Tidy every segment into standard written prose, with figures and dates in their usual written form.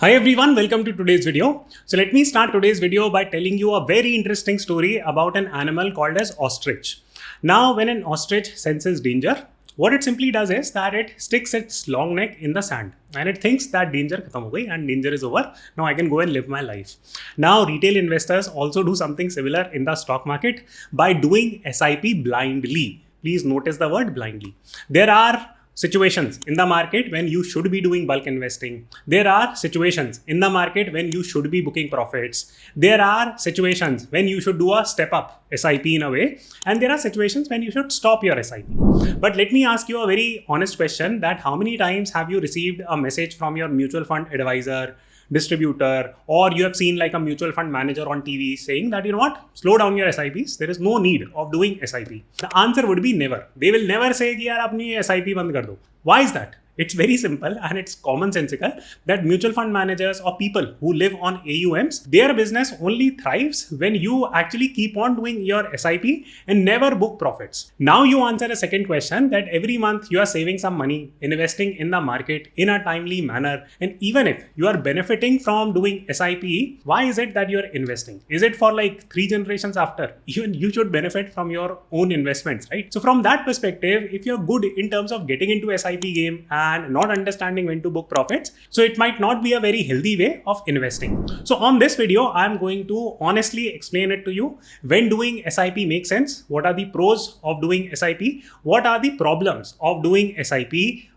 Hi everyone, welcome to today's video. So let me start today's video by telling you a very interesting story about an animal called as ostrich. Now when an ostrich senses danger, what it simply does is that it sticks its long neck in the sand and it thinks that danger khatam ho gayi and danger is over. Now I can go and live my life. Now retail investors also do something similar in the stock market by doing SIP blindly. Please notice the word blindly. There are situations in the market when you should be doing bulk investing. There are situations in the market when you should be booking profits. There are situations when you should do a step up SIP in a way. And there are situations when you should stop your SIP. But let me ask you a very honest question that how many times have you received a message from your mutual fund advisor, distributor, or you have seen like a mutual fund manager on TV saying that, you know what, slow down your SIPs. There is no need of doing SIP. The answer would be never. They will never say कि यार अपनी SIP बंद कर दो. Why is that? It's very simple and it's commonsensical that mutual fund managers or people who live on AUMs, their business only thrives when you actually keep on doing your SIP and never book profits. Now you answer a second question that every month you are saving some money, investing in the market in a timely manner. And even if you are benefiting from doing SIP, why is it that you are investing? Is it for like 3 generations after? Even you should benefit from your own investments, right? So from that perspective, if you're good in terms of getting into SIP game and not understanding when to book profits, so it might not be a very healthy way of investing. So on this video, I'm going to honestly explain it to you. When doing SIP makes sense, what are the pros of doing SIP, what are the problems of doing SIP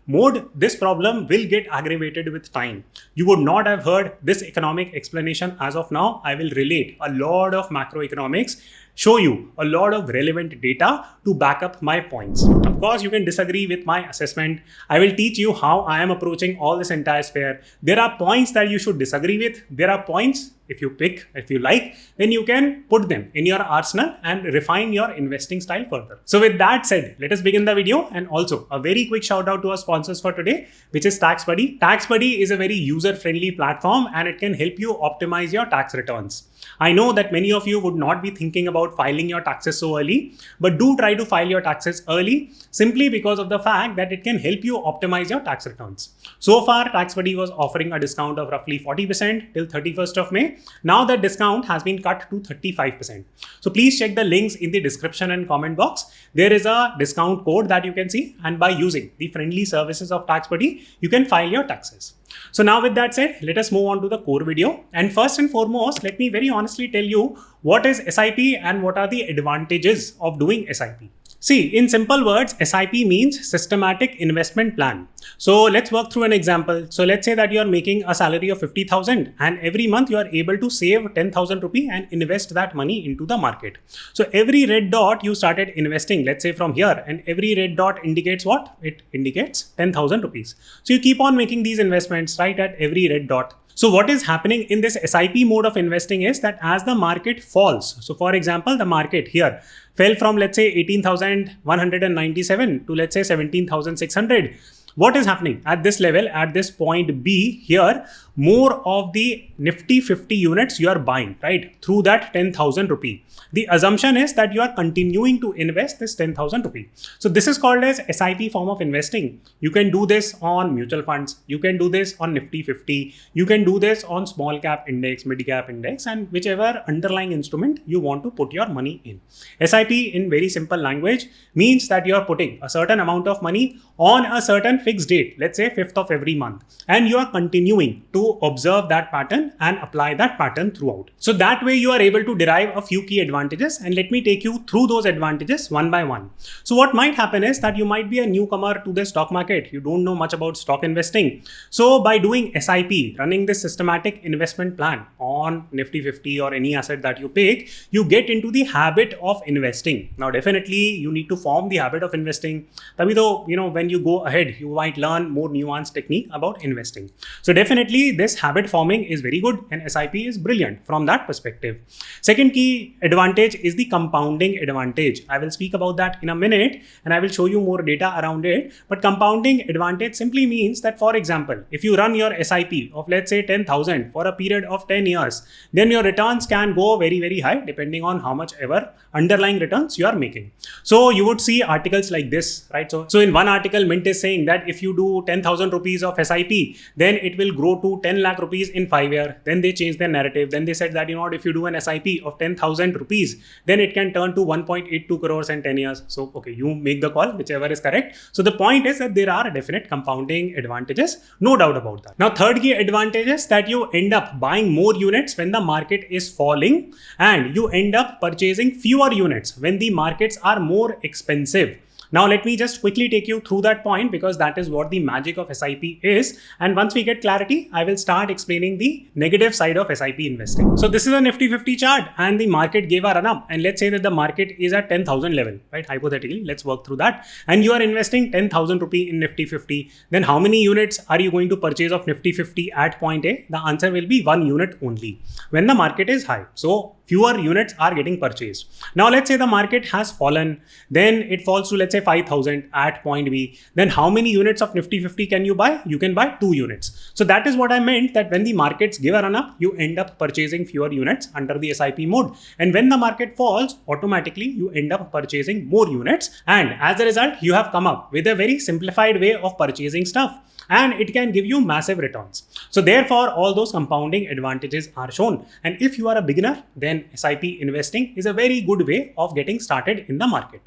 mode. This problem will get aggravated with time. You would not have heard this economic explanation as of now. I will relate a lot of macroeconomics, show you a lot of relevant data to back up my points. Of course, you can disagree with my assessment. I will teach you how I am approaching all this entire sphere. There are points that you should disagree with. There are points, if you pick, if you like, then you can put them in your arsenal and refine your investing style further. So with that said, let us begin the video. And also a very quick shout out to our sponsors for today, which is Tax Buddy. Tax Buddy is a very user-friendly platform and it can help you optimize your tax returns. I know that many of you would not be thinking about filing your taxes so early, but do try to file your taxes early simply because of the fact that it can help you optimize your tax returns. So far, TaxBuddy was offering a discount of roughly 40% till 31st of May. Now that discount has been cut to 35%. So please check the links in the description and comment box. There is a discount code that you can see, and by using the friendly services of TaxBuddy, you can file your taxes. So now with that said, let us move on to the core video. And first and foremost, let me very honestly tell you what is SIP and what are the advantages of doing SIP. See, in simple words, SIP means systematic investment plan. So let's work through an example. So let's say that you are making a salary of 50,000 and every month you are able to save 10,000 rupees and invest that money into the market. So every red dot you started investing, let's say from here, and every red dot indicates what? It indicates 10,000 rupees. So you keep on making these investments right at every red dot. So what is happening in this SIP mode of investing is that as the market falls, so for example, the market here fell from let's say 18,197 to let's say 17,600. What is happening at this level, at this point B here, more of the Nifty 50 units you are buying, right? Through that 10,000 rupee. The assumption is that you are continuing to invest this 10,000 rupee. So this is called as SIP form of investing. You can do this on mutual funds. You can do this on Nifty 50. You can do this on small cap index, mid cap index, and whichever underlying instrument you want to put your money in. SIP in very simple language means that you are putting a certain amount of money on a certain fixed date, let's say 5th of every month, and you are continuing to observe that pattern and apply that pattern throughout. So that way you are able to derive a few key advantages, and let me take you through those advantages one by one. So what might happen is that you might be a newcomer to the stock market. You don't know much about stock investing. So by doing SIP, running this systematic investment plan on Nifty 50 or any asset that you pick, you get into the habit of investing. Now definitely you need to form the habit of investing. Though, you know, when you go ahead, you might learn more nuanced technique about investing. So definitely this habit forming is very good and SIP is brilliant from that perspective. Second key advantage is the compounding advantage. I will speak about that in a minute and I will show you more data around it. But compounding advantage simply means that, for example, if you run your SIP of let's say 10,000 for a period of 10 years, then your returns can go very, very high depending on how much ever underlying returns you are making. So you would see articles like this, right? So in one article, Mint is saying that that if you do 10,000 rupees of SIP, then it will grow to 10 lakh rupees in 5 years. Then they changed their narrative. Then they said that, if you do an SIP of 10,000 rupees, then it can turn to 1.82 crores in 10 years. So, okay, you make the call, whichever is correct. So the point is that there are definite compounding advantages, no doubt about that. Now, third key advantage is that you end up buying more units when the market is falling, and you end up purchasing fewer units when the markets are more expensive. Now, let me just quickly take you through that point, because that is what the magic of SIP is. And once we get clarity, I will start explaining the negative side of SIP investing. So this is a Nifty 50 chart, and the market gave a run up. And let's say that the market is at 10,000 level, right? Hypothetically, let's work through that. And you are investing 10,000 rupee in Nifty 50. Then how many units are you going to purchase of Nifty 50 at point A? The answer will be 1 unit only when the market is high. So fewer units are getting purchased. Now, let's say the market has fallen, then it falls to, let's say, 5,000 at point B. Then how many units of Nifty 50 can you buy? You can buy 2 units. So that is what I meant, that when the markets give a run up, you end up purchasing fewer units under the SIP mode. And when the market falls, automatically you end up purchasing more units. And as a result, you have come up with a very simplified way of purchasing stuff, and it can give you massive returns. So therefore, all those compounding advantages are shown. And if you are a beginner, then SIP investing is a very good way of getting started in the market.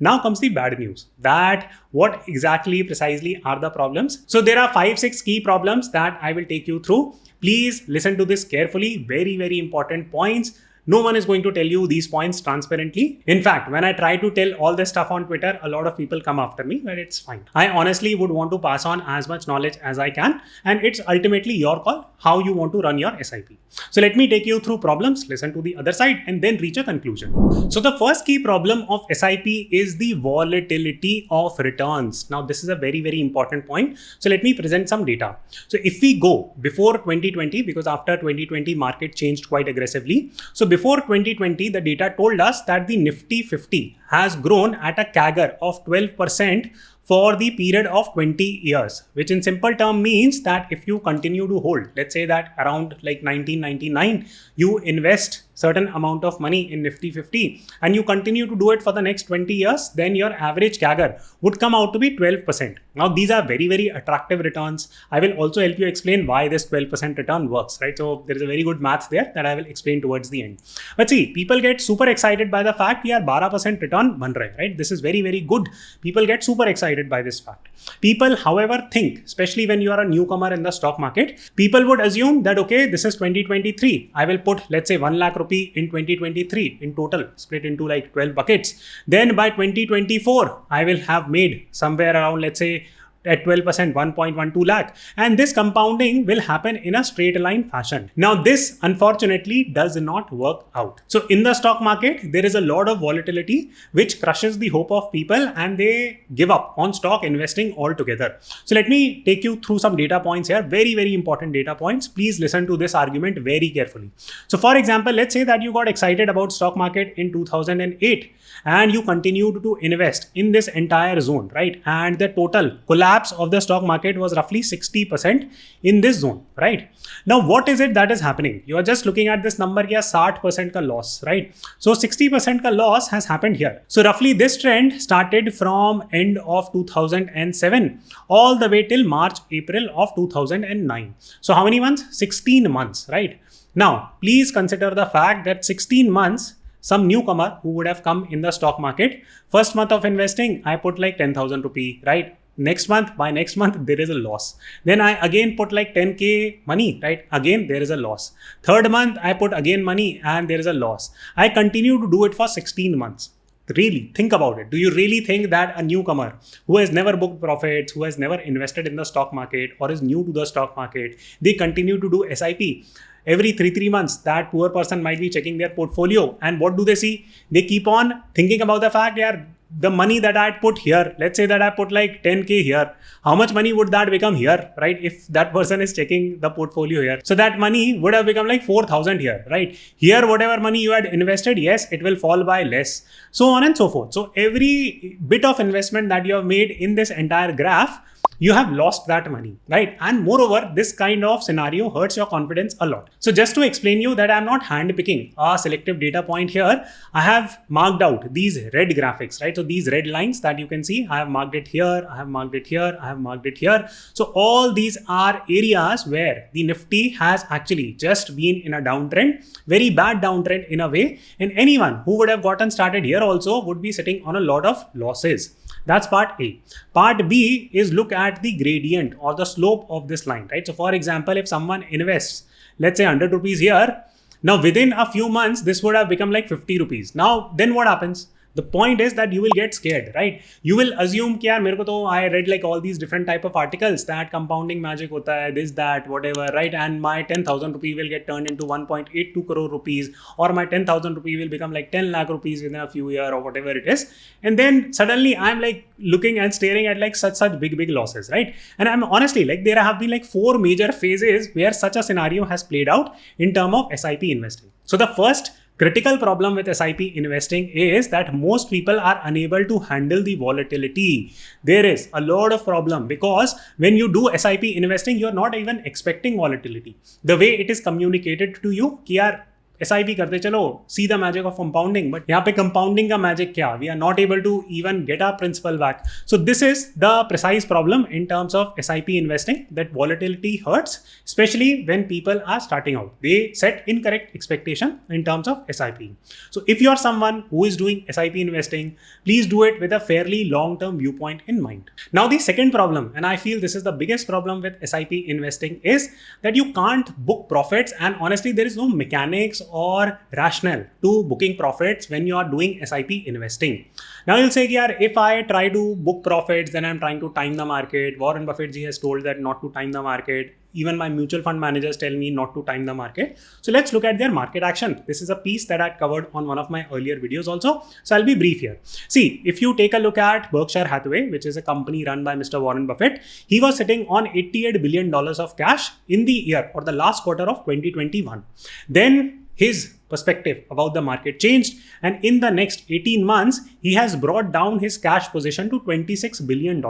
Now comes the bad news, that what exactly precisely are the problems? So there are 5-6 key problems that I will take you through. Please listen to this carefully. Very, very important points. No one is going to tell you these points transparently. In fact, when I try to tell all this stuff on Twitter, a lot of people come after me, but it's fine. I honestly would want to pass on as much knowledge as I can, and it's ultimately your call how you want to run your SIP. So let me take you through problems, listen to the other side, and then reach a conclusion. So the first key problem of SIP is the volatility of returns. Now, this is a very, very important point. So let me present some data. So if we go before 2020, because after 2020, market changed quite aggressively. So before 2020, the data told us that the Nifty 50 has grown at a CAGR of 12% for the period of 20 years, which in simple term means that if you continue to hold, let's say that around like 1999, you invest certain amount of money in Nifty 50 and you continue to do it for the next 20 years, then your average CAGR would come out to be 12%. Now, these are very, very attractive returns. I will also help you explain why this 12% return works, right? So there is a very good math there that I will explain towards the end. But see, people get super excited by the fact we are 12% return ban rahe, right? This is very, very good. People get super excited by this fact. People, however, think, especially when you are a newcomer in the stock market, people would assume that, okay, this is 2023. I will put, let's say, 1 lakh rupee in 2023 in total, split into like 12 buckets. Then by 2024, I will have made somewhere around, let's say, at 12%, 1.12 lakh. And this compounding will happen in a straight line fashion. Now, this unfortunately does not work out. So in the stock market, there is a lot of volatility, which crushes the hope of people and they give up on stock investing altogether. So let me take you through some data points here. Very, very important data points. Please listen to this argument very carefully. So for example, let's say that you got excited about stock market in 2008 and you continued to invest in this entire zone, right? And the total collapse of the stock market was roughly 60% in this zone, right? Now, what is it that is happening? You are just looking at this number here, 60% ka loss, right? So 60% ka loss has happened here. So roughly this trend started from end of 2007 all the way till March, April of 2009. So how many months? 16 months, right? Now, please consider the fact that 16 months, some newcomer who would have come in the stock market, first month of investing, I put like 10,000 rupee, right? Next month, by next month, there is a loss. Then I again put like 10K money, right? Again, there is a loss. Third month, I put again money and there is a loss. I continue to do it for 16 months. Really, think about it. Do you really think that a newcomer who has never booked profits, who has never invested in the stock market or is new to the stock market, they continue to do SIP? Every 3 months, that poor person might be checking their portfolio. And what do they see? They keep on thinking about the fact, yeah, the money that I put here, let's say that I put like 10K here, how much money would that become here, right? If that person is checking the portfolio here. So that money would have become like 4,000 here, right? Here, whatever money you had invested, yes, it will fall by less, so on and so forth. So every bit of investment that you have made in this entire graph, you have lost that money, right? And moreover, this kind of scenario hurts your confidence a lot. So just to explain you that I'm not handpicking a selective data point here, I have marked out these red graphics, right? So So these red lines that you can see, I have marked it here, I have marked it here, I have marked it here. So all these are areas where the Nifty has actually just been in a downtrend, very bad downtrend in a way. And anyone who would have gotten started here also would be sitting on a lot of losses. That's part A. Part B is look at the gradient or the slope of this line, right? So for example, if someone invests, let's say 100 rupees here, now within a few months, this would have become like 50 rupees. Now, then what happens? The point is that you will get scared, right? You will assume कि यार मेरे को तो I read like all these different type of articles that compounding magic होता है, this, that, whatever, right? And my 10,000 rupee will get turned into 1.82 crore rupees, or my 10,000 rupee will become like 10 lakh rupees within a few years or whatever it is. And then suddenly I'm like looking and staring at like such big losses, right? And I'm honestly like there have been like 4 major phases where such a scenario has played out in terms of SIP investing. So the first critical problem with SIP investing is that most people are unable to handle the volatility. There is a lot of problem because when you do SIP investing, you're not even expecting volatility. The way it is communicated to you, कि यार SIP करते चलो, see the magic of compounding, but यहाँ पे compounding का magic क्या? We are not able to even get our principal back. So this is the precise problem in terms of SIP investing, that volatility hurts, especially when people are starting out. They set incorrect expectation in terms of SIP. So if you are someone who is doing SIP investing, please do it with a fairly long-term viewpoint in mind. Now the second problem, and I feel this is the biggest problem with SIP investing, is that you can't book profits, and honestly there is no mechanics or rationale to booking profits when you are doing SIP investing. Now you'll say, if I try to book profits, then I'm trying to time the market. Warren Buffett ji has told that not to time the market. Even my mutual fund managers tell me not to time the market. So let's look at their market action. This is a piece that I covered on one of my earlier videos also. So I'll be brief here. See, if you take a look at Berkshire Hathaway, which is a company run by Mr. Warren Buffett, he was sitting on $88 billion of cash in the year or the last quarter of 2021. Then his perspective about the market changed, and in the next 18 months, he has brought down his cash position to $26 billion.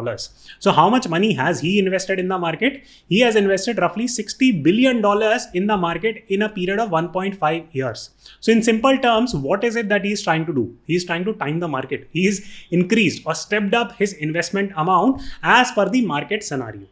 So how much money has he invested in the market? He has invested roughly $60 billion in the market in a period of 1.5 years. So in simple terms, what is it that he is trying to do? He is trying to time the market. He is increased or stepped up his investment amount as per the market scenario.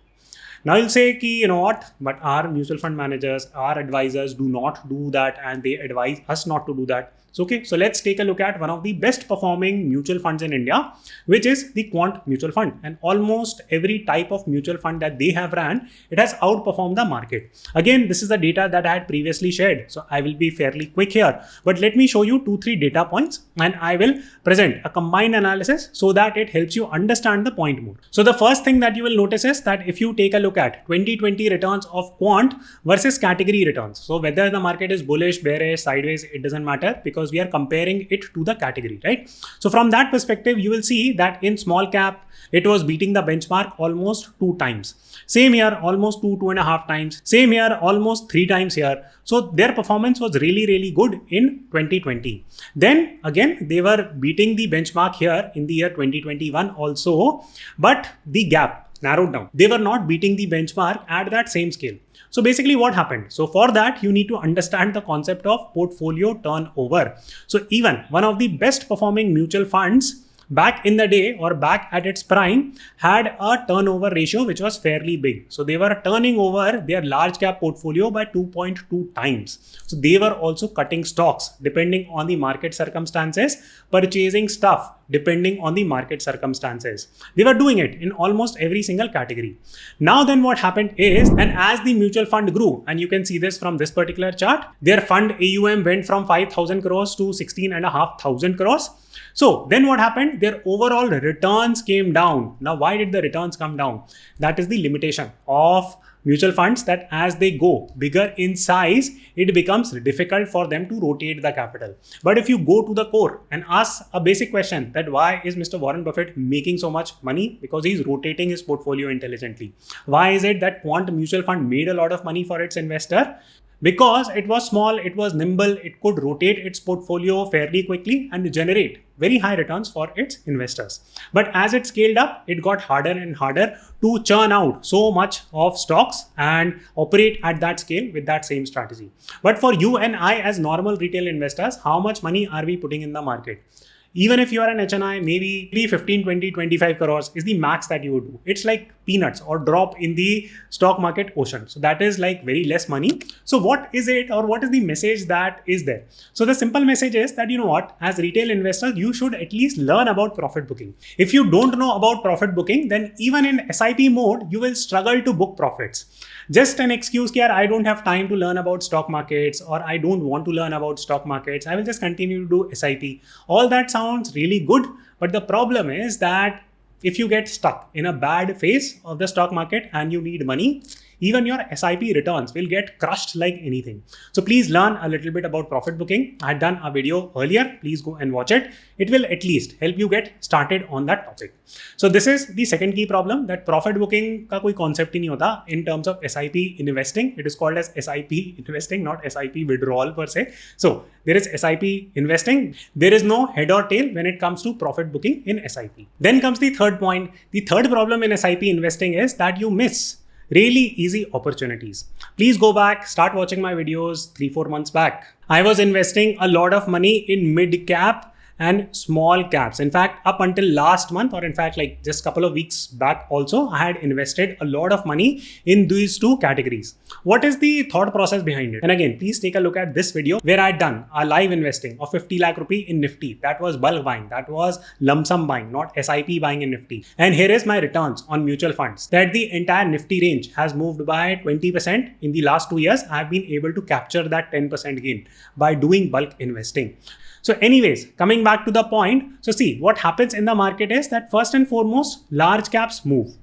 Now you'll say, you know what, but our mutual fund managers, our advisors do not do that, and they advise us not to do that. So, okay, so let's take a look at one of the best performing mutual funds in India, which is the Quant Mutual Fund. And almost every type of mutual fund that they have ran, it has outperformed the market. Again, this is the data that I had previously shared. So I will be fairly quick here, but let me show you 2-3 data points, and I will present a combined analysis so that it helps you understand the point more. So the first thing that you will notice is that if you take a look at 2020 returns of Quant versus category returns. So whether the market is bullish, bearish, sideways, it doesn't matter, because we are comparing it to the category, right? So from that perspective, you will see that in small cap, it was beating the benchmark almost 2 times. Same here, almost 2.5 times. Same here, almost 3 times here. So their performance was really good in 2020. Then again, they were beating the benchmark here in the year 2021 also, but the gap narrowed down. They were not beating the benchmark at that same scale. So basically what happened? So for that, you need to understand the concept of portfolio turnover. So even one of the best performing mutual funds back in the day or back at its prime had a turnover ratio which was fairly big. So they were turning over their large cap portfolio by 2.2 times. So they were also cutting stocks depending on the market circumstances, purchasing stuff depending on the market circumstances. They were doing it in almost every single category. Now then what happened is, and as the mutual fund grew, and you can see this from this particular chart, their fund AUM went from 5,000 crores to 16,500 crores. So then what happened? Their overall returns came down. Now, why did the returns come down? That is the limitation of mutual funds, that as they go bigger in size, it becomes difficult for them to rotate the capital. But if you go to the core and ask a basic question, that why is Mr. Warren Buffett making so much money? Because he's rotating his portfolio intelligently. Why is it that Quant Mutual Fund made a lot of money for its investor? Because it was small, it was nimble, it could rotate its portfolio fairly quickly and generate very high returns for its investors. But as it scaled up, it got harder and harder to churn out so much of stocks and operate at that scale with that same strategy. But for you and I as normal retail investors, how much money are we putting in the market? Even if you are an HNI, maybe 15, 20, 25 crores is the max that you would do. It's like peanuts or drop in the stock market ocean. So that is like very less money. So what is it, or what is the message that is there? So the simple message is that, you know what, as retail investors, you should at least learn about profit booking. If you don't know about profit booking, then even in SIP mode, you will struggle to book profits. Just an excuse here, I don't have time to learn about stock markets, or I don't want to learn about stock markets, I will just continue to do SIP. All that sounds really good, but the problem is that if you get stuck in a bad phase of the stock market and you need money, even your SIP returns will get crushed like anything. So please learn a little bit about profit booking. I had done a video earlier. Please go and watch it. It will at least help you get started on that topic. So this is the second key problem, that profit booking ka koi concept hi nahi hota in terms of SIP investing. It is called as SIP investing, not SIP withdrawal per se. So there is SIP investing. There is no head or tail when it comes to profit booking in SIP. Then comes the third point. The third problem in SIP investing is that you miss really easy opportunities. Please go back, start watching my videos 3-4 months back. I was investing a lot of money in mid cap and small caps. In fact, up until last month, or in fact, like just a couple of weeks back also, I had invested a lot of money in these two categories. What is the thought process behind it? And again, please take a look at this video where I had done a live investing of 50 lakh rupee in Nifty. That was bulk buying. That was lump sum buying, not SIP buying in Nifty. And here is my returns on mutual funds, that the entire Nifty range has moved by 20% in the last 2 years. I have been able to capture that 10% gain by doing bulk investing. So anyways, coming back to the point. So see, what happens in the market is that first and foremost, large caps move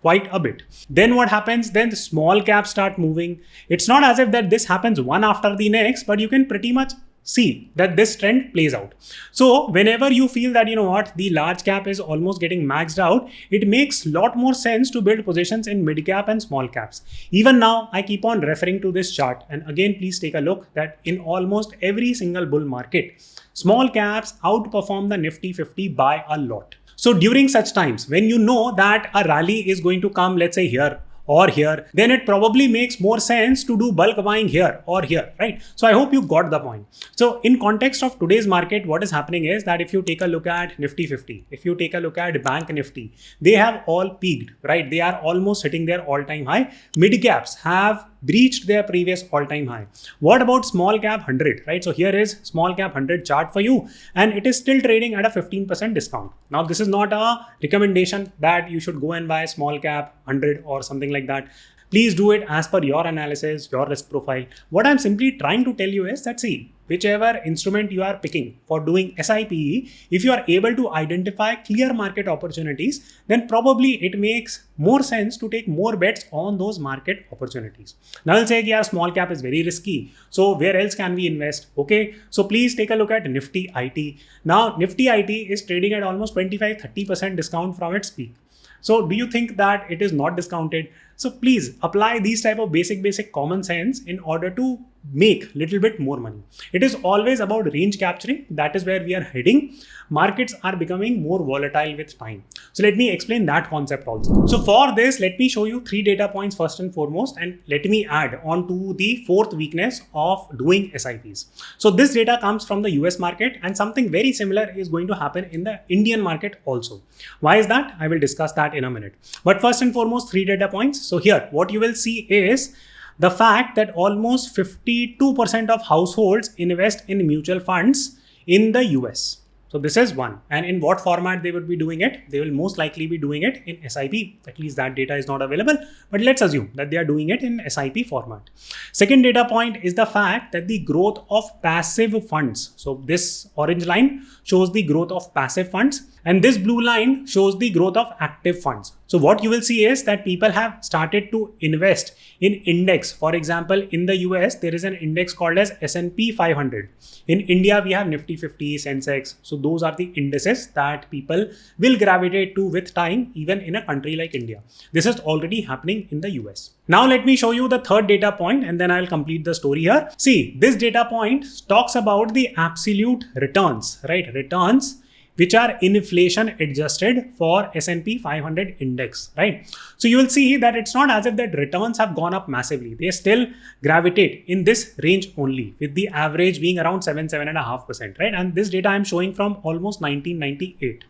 quite a bit. Then what happens? Then the small caps start moving. It's not as if that this happens one after the next, but you can pretty much see that this trend plays out. So whenever you feel that, you know what, the large cap is almost getting maxed out, it makes a lot more sense to build positions in mid cap and small caps. Even now, I keep on referring to this chart. And again, please take a look that in almost every single bull market, small caps outperform the Nifty 50 by a lot. So during such times, when you know that a rally is going to come, let's say here or here, then it probably makes more sense to do bulk buying here or here, right? So I hope you got the point. So in context of today's market, what is happening is that if you take a look at Nifty 50, if you take a look at Bank Nifty, they have all peaked, right? They are almost hitting their all-time high. Mid caps have breached their previous all-time high. What about small cap 100, right? So here is small cap 100 chart for you, and it is still trading at a 15% discount. Now, this is not a recommendation that you should go and buy small cap 100 or something like that. Please do it as per your analysis, your risk profile. What I'm simply trying to tell you is that, see, whichever instrument you are picking for doing SIPE, if you are able to identify clear market opportunities, then probably it makes more sense to take more bets on those market opportunities. Now I'll say, yeah, small cap is very risky. So where else can we invest? Okay, so please take a look at Nifty IT. Now Nifty IT is trading at almost 25-30% discount from its peak. So do you think that it is not discounted? So please apply these type of basic common sense in order to make little bit more money. It is always about range capturing. That is where we are heading. Markets are becoming more volatile with time. So let me explain that concept also. So for this, let me show you 3 data points first and foremost, and let me add on to the fourth weakness of doing SIPs. So this data comes from the US market, and something very similar is going to happen in the Indian market also. Why is that? I will discuss that in a minute. But first and foremost, 3 data points. So here, what you will see is the fact that almost 52% of households invest in mutual funds in the US. So this is one. And in what format they would be doing it? They will most likely be doing it in SIP. At least that data is not available, but let's assume that they are doing it in SIP format. Second data point is the fact that the growth of passive funds. So this orange line shows the growth of passive funds, and this blue line shows the growth of active funds. So what you will see is that people have started to invest in index. For example, in the US, there is an index called as S&P 500. In India, we have Nifty 50, Sensex. So those are the indices that people will gravitate to with time, even in a country like India. This is already happening in the US. Now let me show you the third data point, and then I'll complete the story here. See, this data point talks about the absolute returns, right? Returns which are inflation adjusted for S&P 500 index, right? So you will see that it's not as if that returns have gone up massively. They still gravitate in this range only, with the average being around 7.5%, right? And this data I'm showing from almost 1998.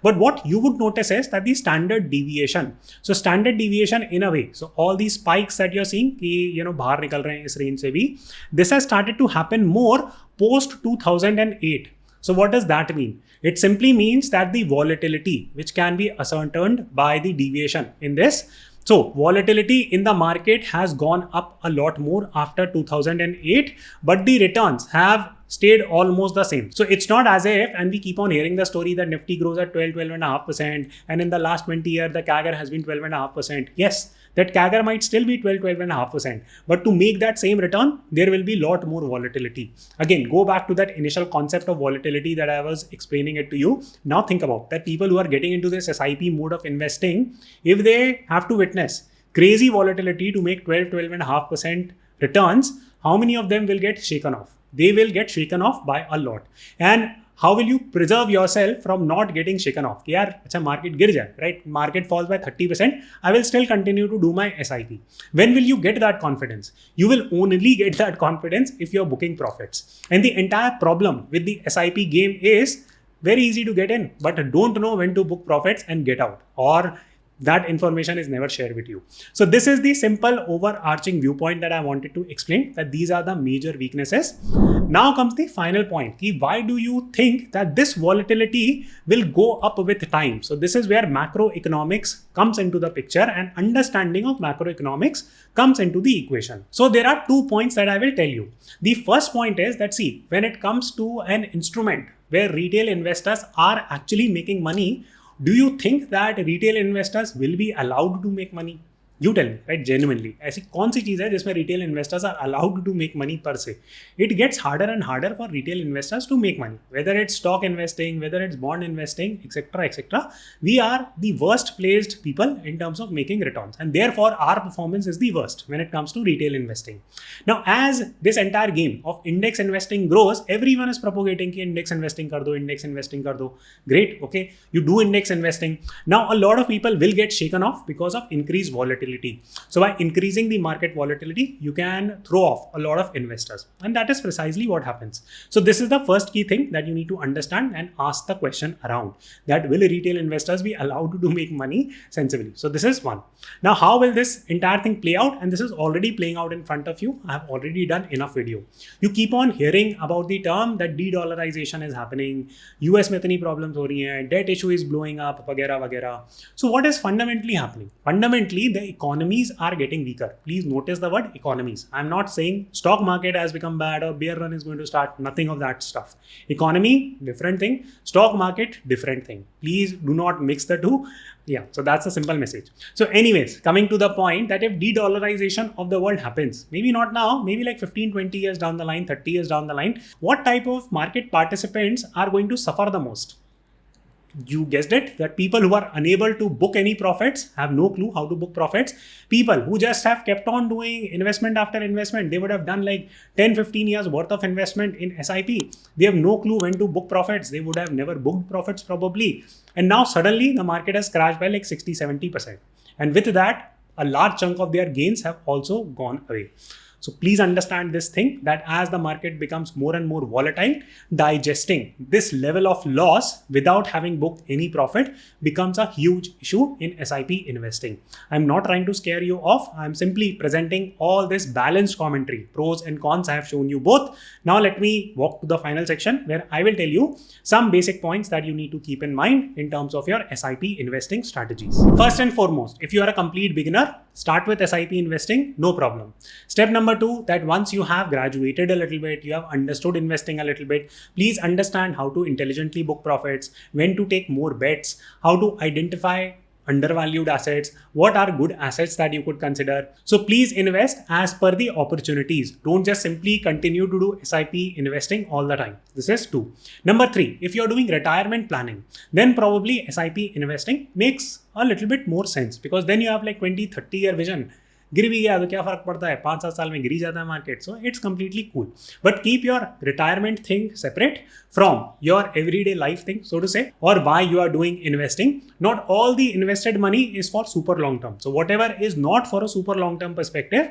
But what you would notice is that the standard deviation, so standard deviation in a way, so all these spikes that you're seeing, bahar nikal rahe hain is range se bhi, this has started to happen more post 2008. So what does that mean? It simply means that the volatility, which can be ascertained by the deviation in this. So volatility in the market has gone up a lot more after 2008, but the returns have stayed almost the same. So it's not as if, and we keep on hearing the story that Nifty grows at 12.5%, and in the last 20 years, the CAGR has been 12.5%. Yes, that CAGR might still be 12.5%, but to make that same return, there will be a lot more volatility. Again, go back to that initial concept of volatility that I was explaining it to you. Now think about that people who are getting into this SIP mode of investing, if they have to witness crazy volatility to make 12.5% returns, how many of them will get shaken off? They will get shaken off by a lot. And how will you preserve yourself from not getting shaken off? Yaar, acha market gir jaye, right? Market falls by 30%. I will still continue to do my SIP. When will you get that confidence? You will only get that confidence if you're booking profits. And the entire problem with the SIP game is very easy to get in, but don't know when to book profits and get out, or that information is never shared with you. So this is the simple overarching viewpoint that I wanted to explain, that these are the major weaknesses. Now comes the final point. Why do you think that this volatility will go up with time? So this is where macroeconomics comes into the picture, and understanding of macroeconomics comes into the equation. So there are 2 points that I will tell you. The first point is that, see, when it comes to an instrument where retail investors are actually making money, do you think that retail investors will be allowed to make money? You tell me, right? Genuinely, ऐसी कौन सी चीज़ है जिसमें retail investors are allowed to make money per se? It gets harder and harder for retail investors to make money. Whether it's stock investing, whether it's bond investing, etc., etc. We are the worst placed people in terms of making returns, and therefore our performance is the worst when it comes to retail investing. Now, as this entire game of index investing grows, everyone is propagating कि index investing कर दो, index investing कर दो. Great, okay, you do index investing. Now, a lot of people will get shaken off because of increased volatility. So by increasing the market volatility, you can throw off a lot of investors, and that is precisely what happens. So this is the first key thing that you need to understand and ask the question around, that will retail investors be allowed to make money sensibly? So this is one. Now, how will this entire thing play out? And this is already playing out in front of you. I have already done enough video. You keep on hearing about the term that de-dollarization is happening, US में इतनी problems हो रही हैं, debt issue is blowing up, वगैरह वगैरह. So what is fundamentally happening? Fundamentally, the economies are getting weaker. Please notice the word economies. I'm not saying stock market has become bad or bear run is going to start. Nothing of that stuff. Economy, different thing. Stock market, different thing. Please do not mix the two. Yeah, so that's a simple message. So anyways, coming to the point that if de-dollarization of the world happens, maybe not now, maybe like 15, 20 years down the line, 30 years down the line, what type of market participants are going to suffer the most? You guessed it, that people who are unable to book any profits, have no clue how to book profits. People who just have kept on doing investment after investment, they would have done like 10, 15 years worth of investment in SIP. They have no clue when to book profits. They would have never booked profits probably. And now suddenly the market has crashed by like 60, 70%. And with that, a large chunk of their gains have also gone away. So please understand this thing, that as the market becomes more and more volatile, digesting this level of loss without having booked any profit becomes a huge issue in SIP investing. I'm not trying to scare you off. I'm simply presenting all this balanced commentary, pros and cons. I have shown you both. Now let me walk to the final section where I will tell you some basic points that you need to keep in mind in terms of your SIP investing strategies. First and foremost, if you are a complete beginner, start with SIP investing, no problem. Step number 2, that once you have graduated a little bit, you have understood investing a little bit, please understand how to intelligently book profits, when to take more bets, how to identify undervalued assets, what are good assets that you could consider. So please invest as per the opportunities. Don't just simply continue to do SIP investing all the time. This is 2. Number 3, if you're doing retirement planning, then probably SIP investing makes a little bit more sense, because then you have like 20, 30 year vision. गिर भी गया तो क्या फर्क पड़ता है, 5-7 साल में गिर ही जाता है market. So it's completely cool. But keep your retirement thing separate from your everyday life thing, so to say, or why you are doing investing. Not all the invested money is for super long term. So whatever is not for a super long term perspective,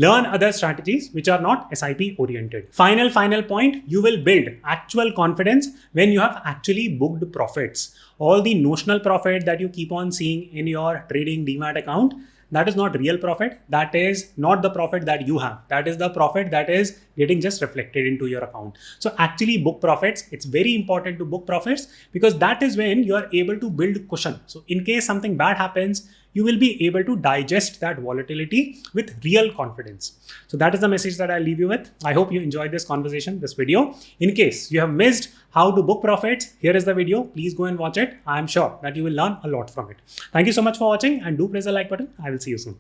learn other strategies which are not SIP oriented. Final point, you will build actual confidence when you have actually booked profits. All the notional profit that you keep on seeing in your trading demat account, that is not real profit. That is not the profit that you have. That is the profit that is getting just reflected into your account. So actually book profits. It's very important to book profits because that is when you are able to build cushion. So in case something bad happens, you will be able to digest that volatility with real confidence. So that is the message that I'll leave you with. I hope you enjoyed this conversation, this video. In case you have missed how to book profits, here is the video. Please go and watch it. I am sure that you will learn a lot from it. Thank you so much for watching and do press the like button. I will see you soon.